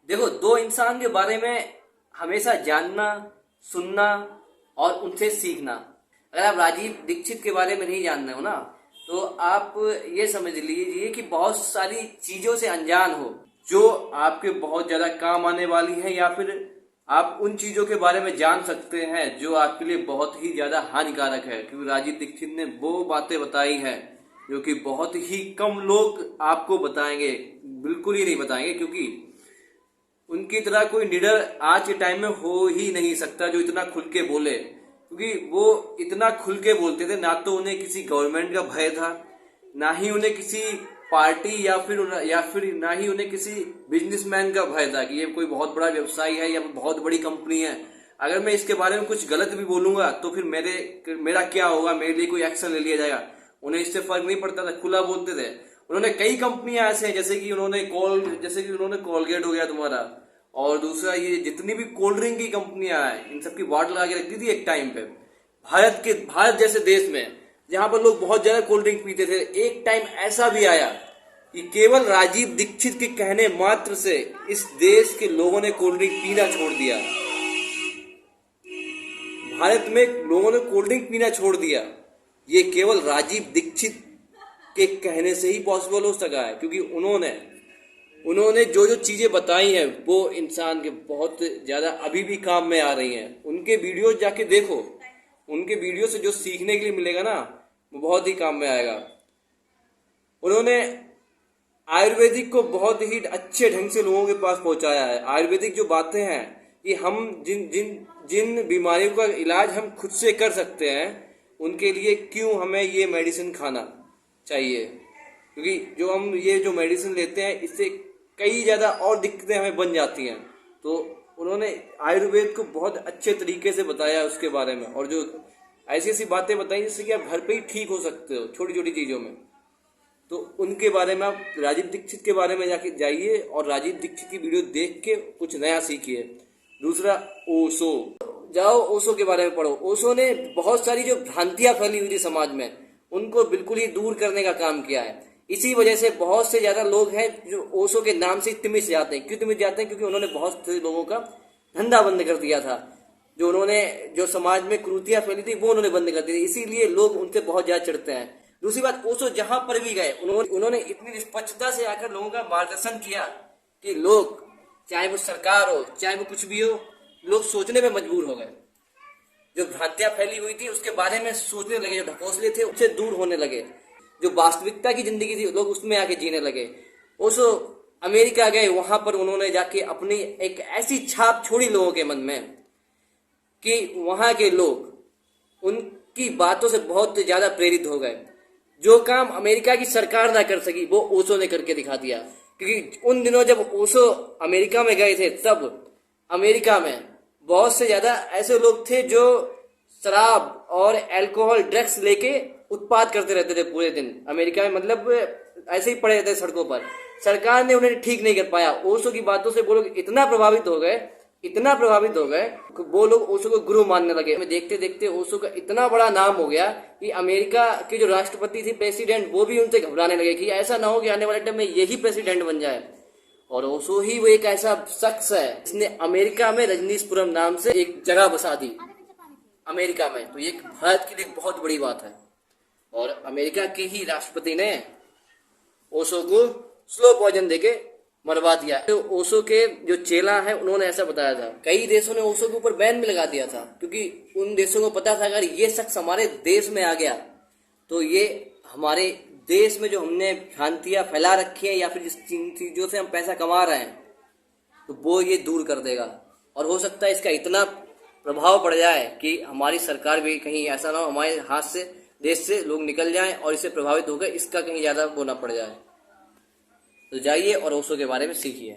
देखो, दो इंसान के बारे में हमेशा जानना, सुनना और उनसे सीखना। अगर आप राजीव दीक्षित के बारे में नहीं जान रहे हो ना, तो आप ये समझ लीजिए कि बहुत सारी चीजों से अनजान हो जो आपके बहुत ज्यादा काम आने वाली है, या फिर आप उन चीजों के बारे में जान सकते हैं जो आपके लिए बहुत ही ज्यादा हानिकारक है। क्योंकि राजीव दीक्षित ने वो बातें बताई हैं जो कि बहुत ही कम लोग आपको बताएंगे, बिल्कुल ही नहीं बताएंगे, क्योंकि उनकी तरह कोई लीडर आज के टाइम में हो ही नहीं सकता जो इतना खुल के बोले। क्योंकि वो इतना खुल के बोलते थे, ना तो उन्हें किसी गवर्नमेंट का भय था, ना ही उन्हें किसी पार्टी या फिर ना ही उन्हें किसी बिजनेसमैन का भय था कि ये कोई बहुत बड़ा व्यवसाय है या बहुत बड़ी कंपनी है, अगर मैं इसके बारे में कुछ गलत भी बोलूंगा तो फिर मेरा क्या होगा, मेरे लिए कोई एक्शन ले लिया जाएगा। उन्हें इससे फर्क नहीं पड़ता था, खुला बोलते थे। उन्होंने कई कंपनियां ऐसे हैं, जैसे कि उन्होंने कोलगेट हो गया तुम्हारा, और दूसरा ये जितनी भी कोल्ड ड्रिंक की कंपनियां हैं इन सबकी वाट लगा के रखती थी एक टाइम पे। भारत जैसे देश में जहां पर लोग बहुत ज्यादा कोल्ड ड्रिंक पीते थे, एक टाइम ऐसा भी आया कि केवल राजीव दीक्षित के कहने मात्र से इस देश के लोगों ने कोल्ड ड्रिंक पीना छोड़ दिया। भारत में लोगों ने कोल्ड ड्रिंक पीना छोड़ दिया, ये केवल राजीव दीक्षित के कहने से ही पॉसिबल हो सका है। क्योंकि उन्होंने जो जो चीजें बताई हैं वो इंसान के बहुत ज्यादा अभी भी काम में आ रही हैं। उनके वीडियो जाके देखो, उनके वीडियो से जो सीखने के लिए मिलेगा ना, वो बहुत ही काम में आएगा। उन्होंने आयुर्वेदिक को बहुत ही अच्छे ढंग से लोगों के पास पहुंचाया है। आयुर्वेदिक जो बातें हैं कि हम जिन जिन जिन बीमारियों का इलाज हम खुद से कर सकते हैं, उनके लिए क्यों हमें ये मेडिसिन खाना चाहिए। क्योंकि जो मेडिसिन लेते हैं, इससे कई ज्यादा और दिक्कतें हमें बन जाती हैं। तो उन्होंने आयुर्वेद को बहुत अच्छे तरीके से बताया उसके बारे में, और जो ऐसी ऐसी बातें बताई जिससे कि आप घर पे ही ठीक हो सकते हो छोटी छोटी चीजों में। तो उनके बारे में आप राजीव दीक्षित के बारे में जाके जाइए और राजीव दीक्षित की वीडियो देख के कुछ नया सीखिए। दूसरा, ओशो जाओ, ओशो के बारे में पढ़ो। ओशो ने बहुत सारी जो भ्रांतियां फैली हुई थी समाज में, उनको बिल्कुल ही दूर करने का काम किया है। इसी वजह से बहुत से ज्यादा लोग हैं जो ओशो के नाम से तिमिस जाते हैं। क्यों तिमिस जाते हैं? क्योंकि उन्होंने बहुत से लोगों का धंधा बंद कर दिया था। जो समाज में कुरीतियां फैली थी वो उन्होंने बंद कर दी थी, इसीलिए लोग उनसे बहुत ज्यादा चिढ़ते हैं। दूसरी बात, ओशो जहां पर भी गए उन्होंने इतनी निष्पक्षता से आकर लोगों का मार्गदर्शन किया कि लोग, चाहे वो सरकार हो चाहे वो कुछ भी हो, लोग सोचने में मजबूर हो गए। जो भ्रांतियां फैली हुई थी उसके बारे में सोचने लगे, जो ढकोसले थे उससे दूर होने लगे, जो वास्तविकता की जिंदगी थी लोग उसमें आके जीने लगे। ओशो अमेरिका गए, वहां पर उन्होंने जाके अपनी एक ऐसी छाप छोड़ी लोगों के मन में कि वहां के लोग उनकी बातों से बहुत ज्यादा प्रेरित हो गए। जो काम अमेरिका की सरकार ना कर सकी वो ओशो ने करके दिखा दिया। क्योंकि उन दिनों जब ओशो अमेरिका में गए थे, तब अमेरिका में बहुत से ज्यादा ऐसे लोग थे जो शराब और अल्कोहल, ड्रग्स लेके उत्पाद करते रहते थे पूरे दिन अमेरिका में। मतलब ऐसे ही पड़े रहते थे सड़कों पर। सरकार ने उन्हें ठीक नहीं कर पाया। ओशो की बातों से वो लोग इतना प्रभावित हो गए कि वो लोग ओशो को गुरु मानने लगे। देखते देखते ओशो का इतना बड़ा नाम हो गया कि अमेरिका के जो राष्ट्रपति थे, प्रेसिडेंट, वो भी उनसे घबराने लगे कि ऐसा ना हो कि आने वाले टाइम में यही प्रेसिडेंट बन जाए। और ओशो ही वो एक ऐसा शख्स है जिसने अमेरिका में रजनीशपुरम नाम से एक जगह बसा दी अमेरिका में। तो ये भारत के लिए बहुत बड़ी बात है। और अमेरिका के ही राष्ट्रपति ने ओशो को स्लो पॉइजन देके मरवा दिया। तो ओशो के जो चेला है उन्होंने ऐसा बताया था। कई देशों ने ओशो के ऊपर बैन भी लगा दिया था, क्योंकि उन देशों को पता था अगर ये शख्स हमारे देश में आ गया तो ये हमारे देश में जो हमने भ्रांतियां फैला रखी है या फिर जिस चीजों से हम पैसा कमा रहे हैं, तो वो ये दूर कर देगा। और हो सकता है इसका इतना प्रभाव पड़ जाए कि हमारी सरकार भी कहीं ऐसा ना हो हमारे हाथ से, देश से लोग निकल जाएं और इससे प्रभावित होकर इसका कहीं ज्यादा वो ना पड़ जाए। तो जाइए और ओशो के बारे में सीखिए।